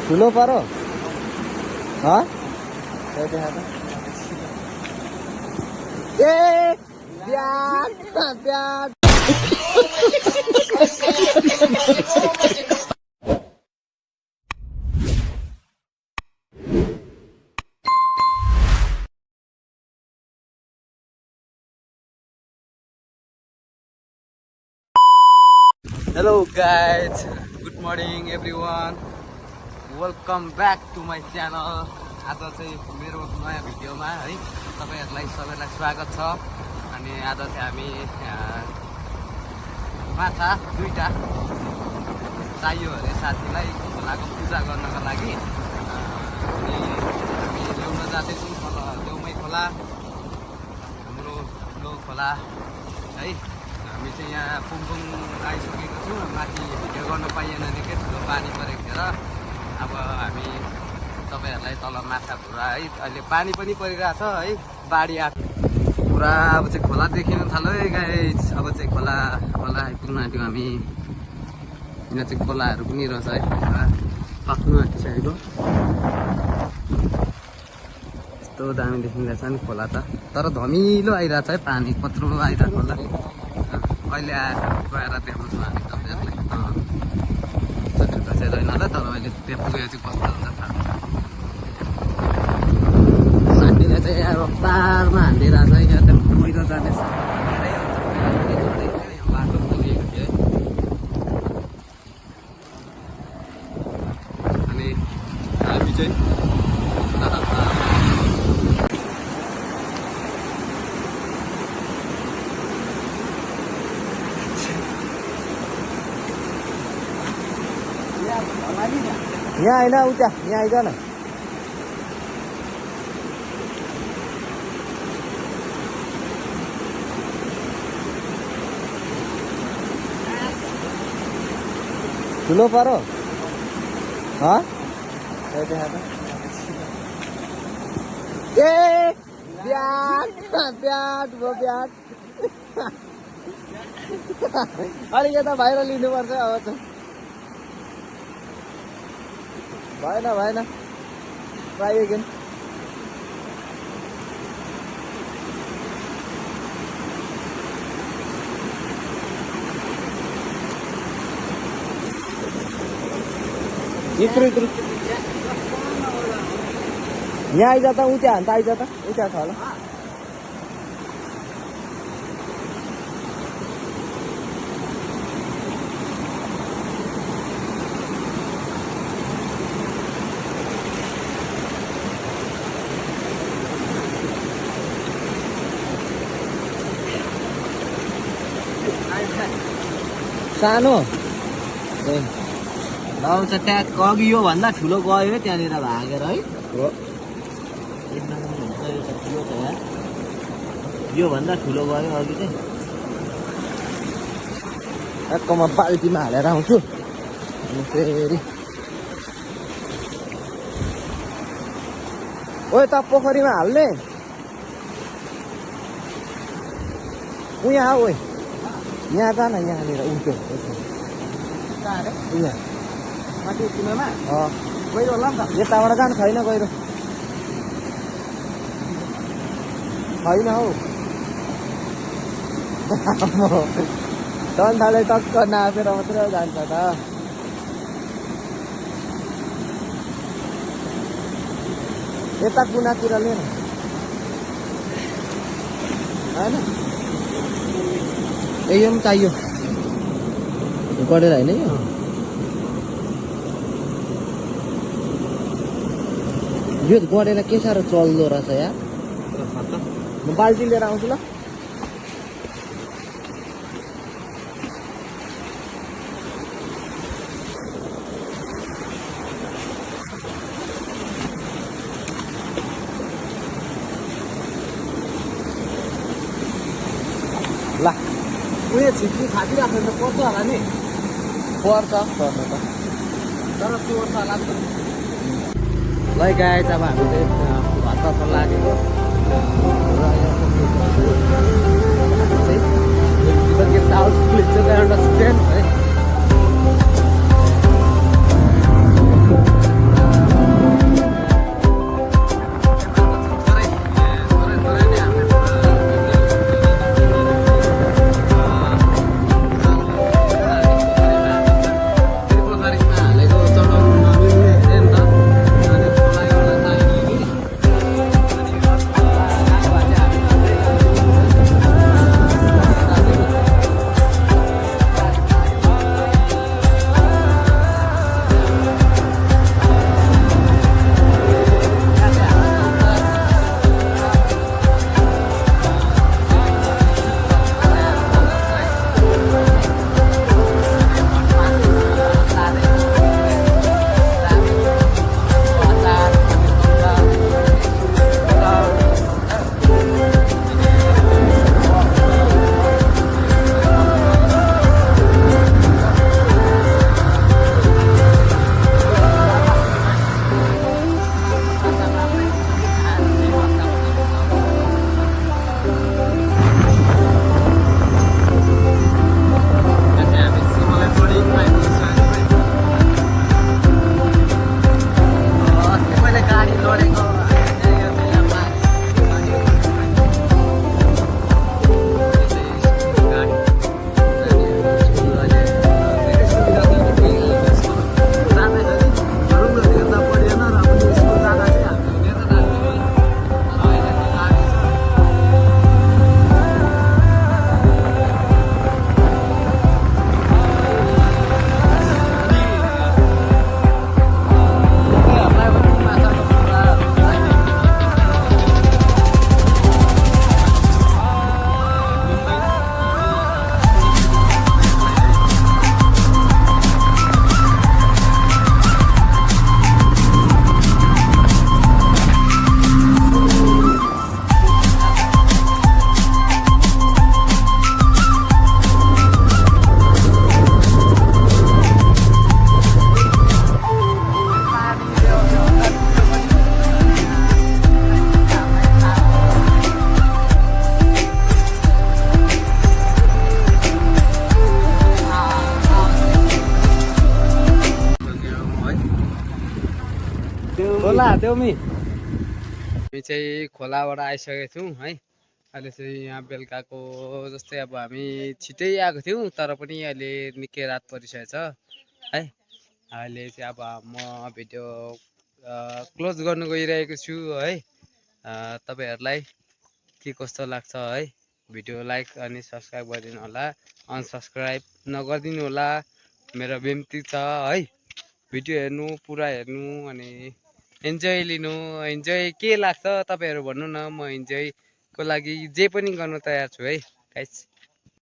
ठुलो परो ए प्याज प्याज Hello guys, good morning everyone. Welcome back to my channel. आज चाहिँ मेरो नयाँ भिडियोमा है तपाईहरुलाई सबैलाई स्वागत छ। अनि आज चाहिँ हामी माछा दुईटा चाहियो अरे साथीलाई खोलाको पूजा गर्नको लागि। अनि हामी ल्याउन जाँदैछौँ देउमै खोला हाम्रो ठुलो खोला है। हामी चाहिँ यहाँ पुङपुङ आइसकेको छौँ। माथि भिडियो गर्न पाइएन निकै ठुलो पानी परेको थियो र अब हामी तपाईहरुलाई तल माछा पुरा है अहिले पानी पनि परिरहेछ है बाढी आएको पुरा। अब चाहिँ खोला देखिन थाल्यो है गाइस। अब चाहिँ खोला आइपुग्न आँट्यौँ हामी। यहाँ चाहिँ खोलाहरू पनि रहेछ है पुरा पाक्नु आँटिसकेको। यस्तो दामी देखिँदैछ नि खोला त, तर धमिलो आइरहेछ है पानी कत्रो आइरहेको होला। अहिले आएर गएर देखाउँछु हामी तपाईँहरूलाई। चाहिँ रहेन होला तर अहिले त्यहाँ पुगेर चाहिँ कस्तो हुन्छ थाहा। हामीले चाहिँ यहाँ रफ्तारमा हालिदिइरहेको छ। यहाँ त पहिरो जाँदैछ बाटो पुगेको थियो है। अनि हामी चाहिँ यहाँ होइन उता यहाँ आइज न। ठुलो परो ए प्याज प्याज भयो प्याज अलिक यता बाहिर लिनुपर्छ अब त। भएन ट्राई अगेन। इत्रु यहाँ आइज त उता हान्त आइज त उता छ होला। सानो आउँछ ट्याग अघि योभन्दा ठुलो गयो है त्यहाँनिर भागेर है। ठुलो छ यहाँ, योभन्दा ठुलो गयो अघि चाहिँ। एक्कोमा बाल्टीमा हालेर आउँछु अनि फेरि ओ त पोखरीमा हाल्ने ऊ यहाँ ओ यहाँ जान यहाँनिर उल्टो यहाँ माथि कुनामा गहिरो होला नि त। यताबाट जानु छैन गहिरो छैन हौ। डन्ठाले टक्क नापेर मात्रै जान्छ त। यता कुनातिर लिएन होइन यो पनि चाहियो गरेर होइन यो गरेर के साह्रो चल्दो रहेछ यार। म बाल्टी लिएर आउँछु ल। ला उयो छिट्टी खाँदिराख्नु त पर्छ होला नि। पर्छ पर्छ त तर चोर त लाग्छ। ल गाइस अब हामी चाहिँ घर तर्फ लागेको गेस्ट हाउस प्लिज अन्डरस्ट्यान्ड है। खोला देउमी हामी चाहिँ खोलाबाट आइसकेको छौँ है। अहिले चाहिँ यहाँ बेलुकाको जस्तै अब हामी छिटै आएको थियौँ तर पनि अहिले निकै रात परिसकेको छ है। अहिले चाहिँ अब म भिडियो क्लोज गर्नु गइरहेको छु है। तपाईँहरूलाई के कस्तो लाग्छ है भिडियो लाइक अनि सब्सक्राइब गरिदिनु होला, अनसब्सक्राइब नगरिदिनु होला, मेरो बिन्ती छ है। भिडियो हेर्नु, पुरा हेर्नु अनि इन्जोय लिनु। इन्जोय के लाग्छ तपाईँहरू भन्नु न, म इन्जोयको लागि जे पनि गर्न तयार छु है गाइस।